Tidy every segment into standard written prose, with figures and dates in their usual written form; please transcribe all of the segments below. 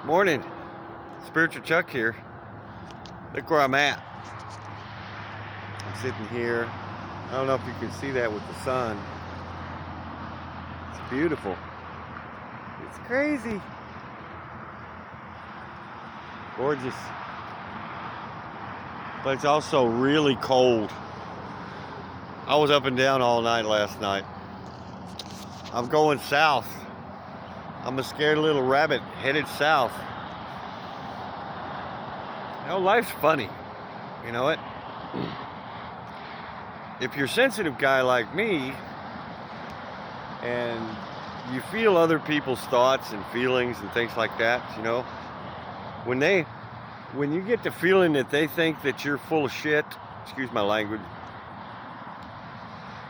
Morning, Spiritual Chuck here. Look where I'm at. I'm sitting here. I don't know if you can see that with the sun. It's beautiful. It's crazy. Gorgeous. But it's also really cold. I was up and down all night last night. I'm going south. I'm a scared little rabbit headed south. You know, life's funny. You know it? If you're a sensitive guy like me, and you feel other people's thoughts and feelings and things like that, you know, when you get the feeling that they think that you're full of shit, excuse my language,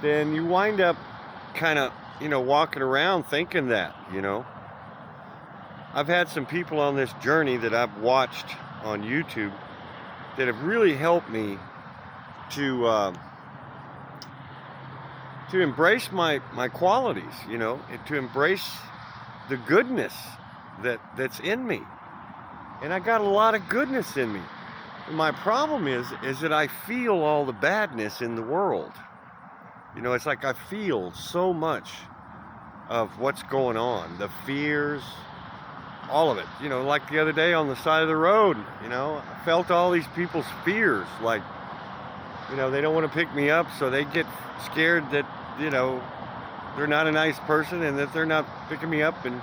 then you wind up kind of, walking around thinking that, I've had some people on this journey that I've watched on YouTube that have really helped me to embrace my qualities, and to embrace the goodness that's in me. And I got a lot of goodness in me. And my problem is that I feel all the badness in the world. It's like I feel so much of what's going on, the fears, all of it. Like the other day on the side of the road, I felt all these people's fears, like, they don't want to pick me up, so they get scared that, they're not a nice person and that they're not picking me up, and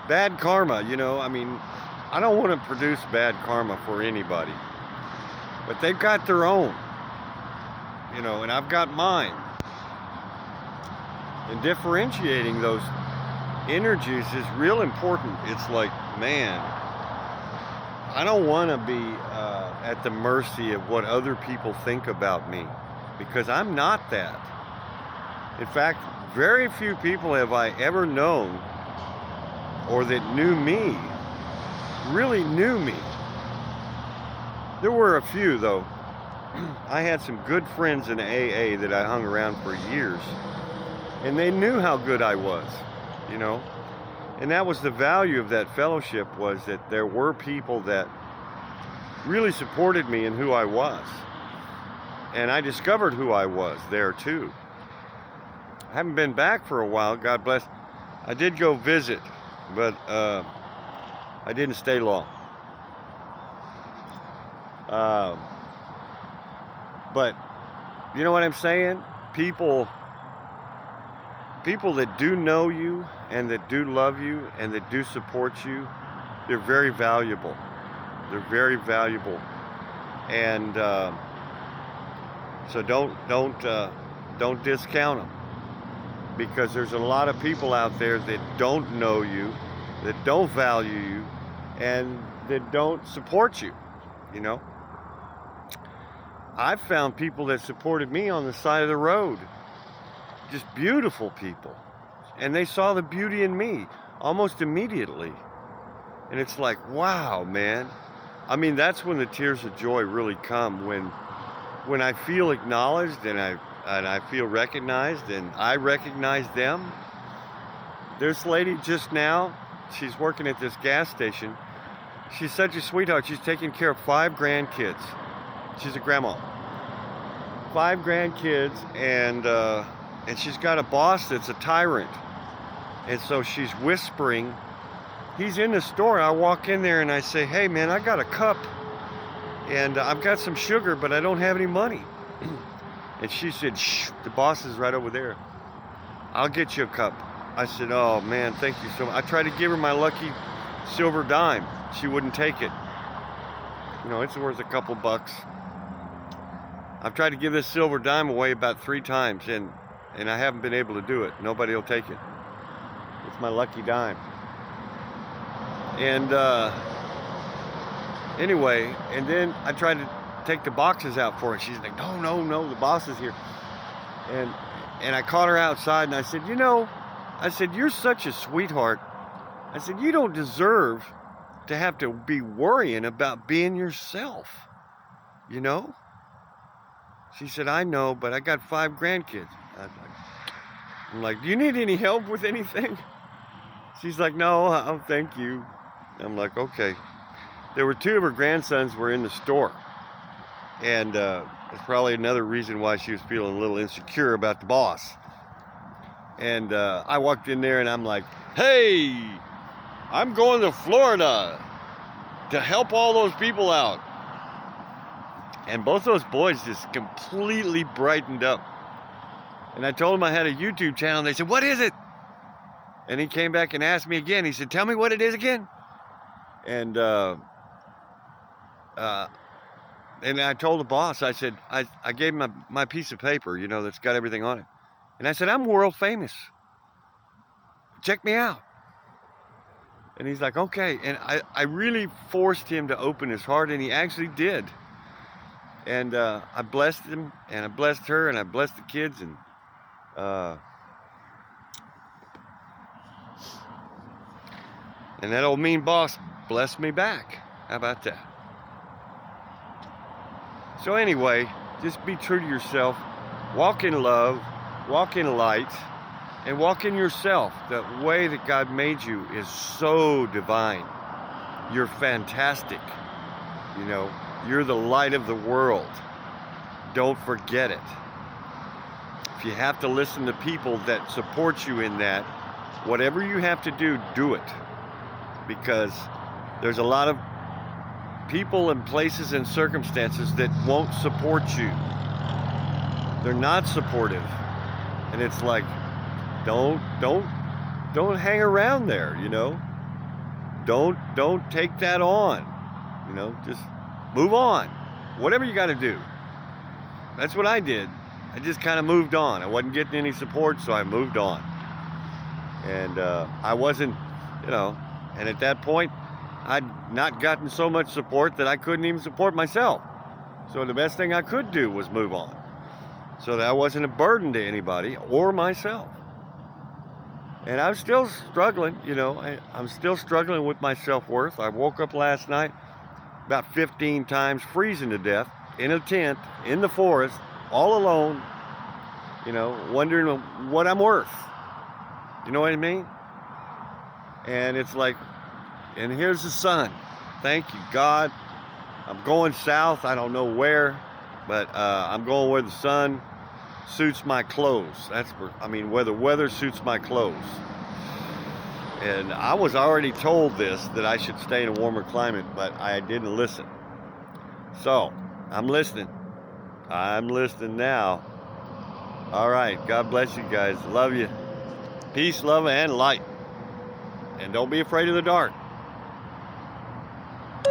bad karma, I don't want to produce bad karma for anybody, but they've got their own, and I've got mine. And differentiating those energies is real important. It's like, man, I don't want to be at the mercy of what other people think about me, because I'm not that. In fact, very few people have I ever known, or that knew me, really knew me. There were a few, though. I had some good friends in AA that I hung around for years, and they knew how good I was, and that was the value of that fellowship, was that there were people that really supported me in who I was, and I discovered who I was there too. I haven't been back for a while, God bless. I did go visit, but I didn't stay long. But you know what I'm saying? People that do know you and that do love you and that do support you, they're very valuable. They're very valuable. And so don't discount them, because there's a lot of people out there that don't know you, that don't value you, and that don't support you. I've found people that supported me on the side of the road, just beautiful people, and they saw the beauty in me almost immediately. And it's like, wow, man. I mean, that's when the tears of joy really come, when I feel acknowledged and I feel recognized, and I recognize them. There's this lady just now, she's working at this gas station. She's such a sweetheart. She's taking care of 5 grandkids. She's a grandma. 5 grandkids, and she's got a boss that's a tyrant. And so she's whispering. He's in the store. I walk in there and I say, hey, man, I got a cup. And I've got some sugar, but I don't have any money. And she said, shh, the boss is right over there. I'll get you a cup. I said, oh, man, thank you so much. I tried to give her my lucky silver dime. She wouldn't take it. It's worth a couple bucks. I've tried to give this silver dime away about 3 times, and I haven't been able to do it. Nobody will take it. It's my lucky dime. And anyway, and then I tried to take the boxes out for her. She's like, no, the boss is here. And I caught her outside, and I said, you're such a sweetheart. I said, you don't deserve to have to be worrying about being yourself, She said, I know, but I got 5 grandkids. I'm like, do you need any help with anything? She's like, no, thank you. I'm like, okay. There were 2 of her grandsons were in the store. And it's probably another reason why she was feeling a little insecure about the boss. And I walked in there and I'm like, hey, I'm going to Florida to help all those people out. And both those boys just completely brightened up. And I told them I had a YouTube channel, and they said, what is it? And he came back and asked me again. He said, tell me what it is again. And I told the boss, I said, I gave him my piece of paper, you know, that's got everything on it. And I said, I'm world famous. Check me out. And he's like, okay. And I really forced him to open his heart, and he actually did. And I blessed him, and I blessed her, and I blessed the kids, and that old mean boss blessed me back. How about that? So anyway, just be true to yourself. Walk in love, walk in light, and walk in yourself. The way that God made you is so divine. You're fantastic. You know, you're the light of the world. Don't forget it. If you have to listen to people that support you in that, whatever you have to do, do it. Because there's a lot of people and places and circumstances that won't support you. They're not supportive. And it's like, don't hang around there, you know. Don't take that on. You know, just move on. Whatever you got to do. That's what I did. I just kind of moved on. I wasn't getting any support, so I moved on. And I wasn't, you know, and at that point, I'd not gotten so much support that I couldn't even support myself. So the best thing I could do was move on. So that I wasn't a burden to anybody or myself. And I'm still struggling, you know. I'm still struggling with my self-worth. I woke up last night about 15 times, freezing to death, in a tent, in the forest, all alone, you know, wondering what I'm worth. You know what I mean? And it's like, and here's the sun. Thank you, God. I'm going south. I don't know where, but I'm going where the sun suits my clothes. That's where, I mean, where the weather suits my clothes. And I was already told this, that I should stay in a warmer climate, but I didn't listen. So, I'm listening. I'm listening now. All right. God bless you guys. Love you. Peace, love, and light. And don't be afraid of the dark.